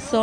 100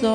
100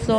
100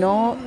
9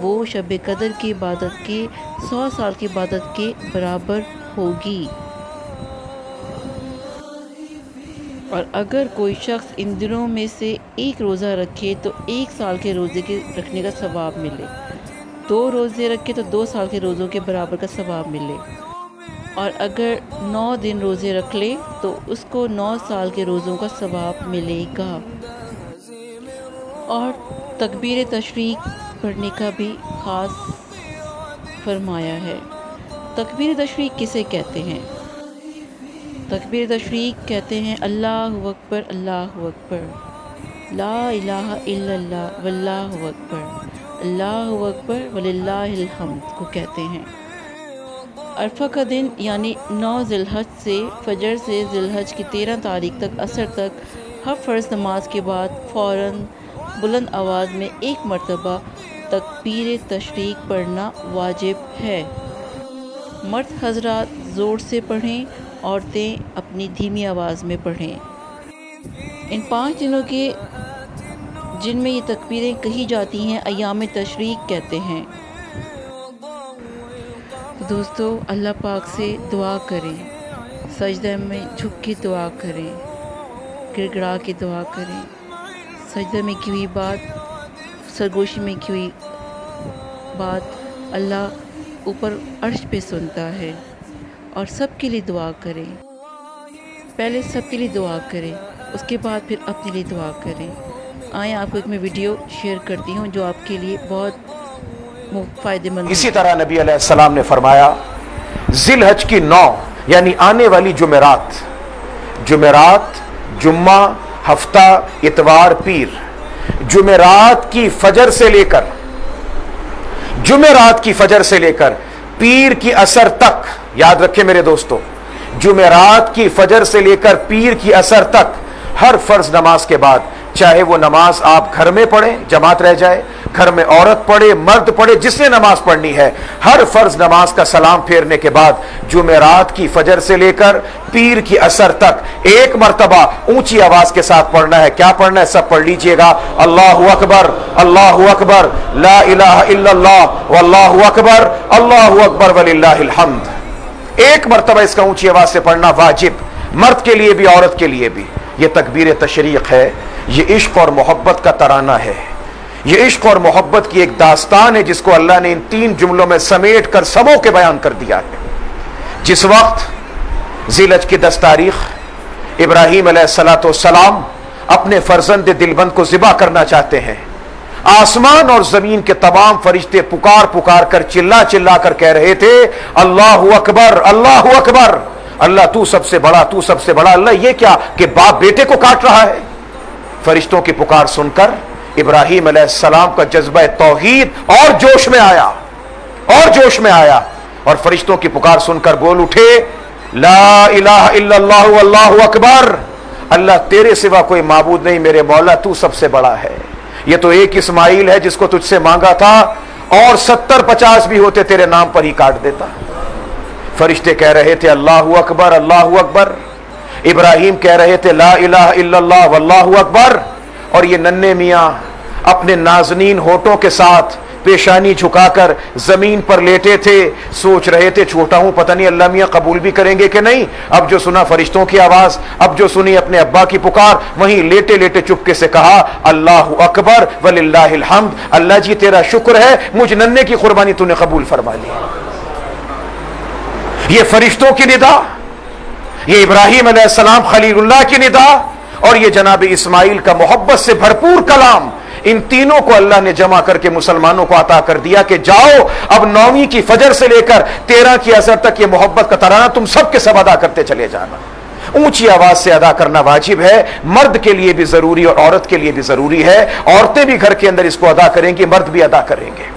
وہ شب قدر کی عبادت کے 100 سال کی عبادت کے برابر ہوگی۔ اور اگر کوئی شخص ان دنوں میں سے ایک روزہ رکھے تو 1 سال کے روزے کے رکھنے کا ثواب ملے، 2 روزے رکھے تو 2 سال کے روزوں کے برابر کا ثواب ملے، اور اگر 9 دن روزے رکھ لے تو اس کو 9 سال کے روزوں کا ثواب ملے گا۔ اور تکبیر تشریق پڑھنے کا بھی خاص فرمایا ہے۔ تکبیر تشریق کسے کہتے ہیں؟ تکبیر تشریق کہتے ہیں اللہ اکبر، اللہ اکبر، لا الہ الا اللہ، واللہ اکبر، اللہ اکبر وللہ الحمد کو کہتے ہیں۔ عرفہ کا دن یعنی 9 ذی الحج سے فجر سے ذی الحج کی 13 تاریخ تک عصر تک ہر فرض نماز کے بعد فوراً بلند آواز میں 1 مرتبہ تکبیر تشریق پڑھنا واجب ہے۔ مرد حضرات زور سے پڑھیں، عورتیں اپنی دھیمی آواز میں پڑھیں۔ ان 5 دنوں کے جن میں یہ تکبیریں کہی جاتی ہیں ایام تشریق کہتے ہیں۔ تو دوستو اللہ پاک سے دعا کریں، سجدہ میں جھک کے دعا کریں، گڑ گڑا کے دعا کریں۔ سجدہ میں کی ہوئی بات، سرگوشی میں کی ہوئی بات اللہ اوپر عرش پہ سنتا ہے۔ اور سب کے لیے دعا کریں، پہلے سب کے لیے دعا کریں، اس کے بعد پھر اپنے لیے دعا کریں۔ آئیں آپ کو ایک میں ویڈیو شیئر کرتی ہوں جو آپ کے لیے بہت فائدہ مند ہے۔ اسی طرح نبی علیہ السلام نے فرمایا ذی الحج کی 9 یعنی آنے والی جمعرات، جمعہ، ہفتہ، اتوار، پیر، جمعرات کی فجر سے لے کر پیر کی عصر تک، یاد رکھیں میرے دوستو، جمعرات کی فجر سے لے کر پیر کی عصر تک ہر فرض نماز کے بعد، چاہے وہ نماز آپ گھر میں پڑھیں، جماعت رہ جائے، گھر میں عورت پڑھے، مرد پڑھے، جس نے نماز پڑھنی ہے، ہر فرض نماز کا سلام پھیرنے کے بعد جمعرات کی فجر سے لے کر پیر کی عصر تک 1 مرتبہ اونچی آواز کے ساتھ پڑھنا ہے۔ کیا پڑھنا ہے؟ سب پڑھ لیجئے گا، اللہ اکبر، لا الہ الا اللہ، واللہ اکبر وللہ الحمد۔ 1 مرتبہ اس کا اونچی آواز سے پڑھنا واجب، مرد کے لیے بھی عورت کے لیے بھی۔ یہ تکبیر تشریق ہے، یہ عشق اور محبت کا ترانہ ہے، یہ عشق اور محبت کی ایک داستان ہے جس کو اللہ نے ان 3 جملوں میں سمیٹ کر سمو کے بیان کر دیا ہے۔ جس وقت ذی الحج کی 10 تاریخ ابراہیم علیہ السلام اپنے فرزند دلبند کو ذبح کرنا چاہتے ہیں، آسمان اور زمین کے تمام فرشتے پکار کر چلا کر کہہ رہے تھے اللہ اکبر، اللہ اکبر، اللہ تو سب سے بڑا، تو سب سے بڑا۔ اللہ یہ کیا کہ باپ بیٹے کو کاٹ رہا ہے؟ فرشتوں کی پکار سن کر ابراہیم علیہ السلام کا جذبہ توحید اور جوش میں آیا اور فرشتوں کی پکار سن کر بول اٹھے لا الہ الا اللہ واللہ اکبر، اللہ تیرے سوا کوئی معبود نہیں، میرے مولا تو سب سے بڑا ہے۔ یہ تو ایک اسماعیل ہے جس کو تجھ سے مانگا تھا، اور 70-50 بھی ہوتے تیرے نام پر ہی کاٹ دیتا۔ فرشتے کہہ رہے تھے اللہ اکبر، اللہ اکبر، ابراہیم کہہ رہے تھے لا الہ الا اللہ واللہ اکبر، اور یہ ننھے میاں اپنے نازنین ہونٹوں کے ساتھ پیشانی جھکا کر زمین پر لیٹے تھے، سوچ رہے تھے چھوٹا ہوں، پتہ نہیں اللہ میاں قبول بھی کریں گے کہ نہیں۔ اب جو سنا فرشتوں کی آواز، اب جو سنی اپنے ابا کی پکار، وہیں لیٹے لیٹے چپکے سے کہا اللہ اکبر وللہ الحمد، اللہ جی تیرا شکر ہے، مجھ ننھے کی قربانی تو نے قبول فرما لی۔ یہ فرشتوں کی ندا، یہ ابراہیم علیہ السلام خلیل اللہ کی ندا، اور یہ جناب اسماعیل کا محبت سے بھرپور کلام، ان تینوں کو اللہ نے جمع کر کے مسلمانوں کو عطا کر دیا کہ جاؤ اب 9ویں کی فجر سے لے کر 13 کی عصر تک یہ محبت کا ترانہ تم سب کے سب ادا کرتے چلے جانا۔ اونچی آواز سے ادا کرنا واجب ہے، مرد کے لیے بھی ضروری اور عورت کے لیے بھی ضروری ہے، عورتیں بھی گھر کے اندر اس کو ادا کریں گی، مرد بھی ادا کریں گے۔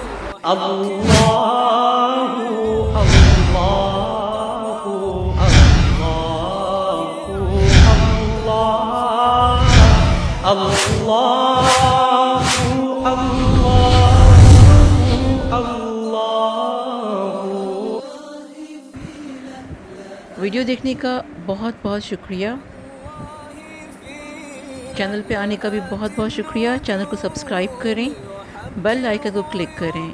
ویڈیو دیکھنے کا بہت بہت شکریہ، چینل پہ آنے کا بھی بہت بہت شکریہ۔ چینل کو سبسکرائب کریں، بیل آئیکن کو کلک کریں۔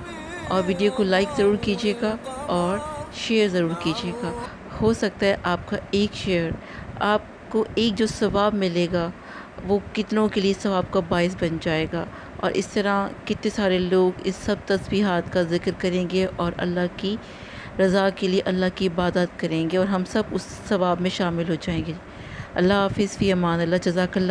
اور ویڈیو کو لائک ضرور کیجیے گا اور شیئر ضرور کیجیے گا. ہو سکتا ہے آپ کا ایک شیئر آپ کو ایک جو ثواب ملے گا وہ کتنوں کے لیے ثواب کا باعث بن جائے گا. اور اس طرح کتنے سارے لوگ اس سب تسبیحات کا ذکر کریں گے اور اللہ کی رضا کے لیے اللہ کی عبادت کریں گے اور ہم سب اس ثواب میں شامل ہو جائیں گے. اللہ حافظ، فی امان اللہ، جزاک اللہ.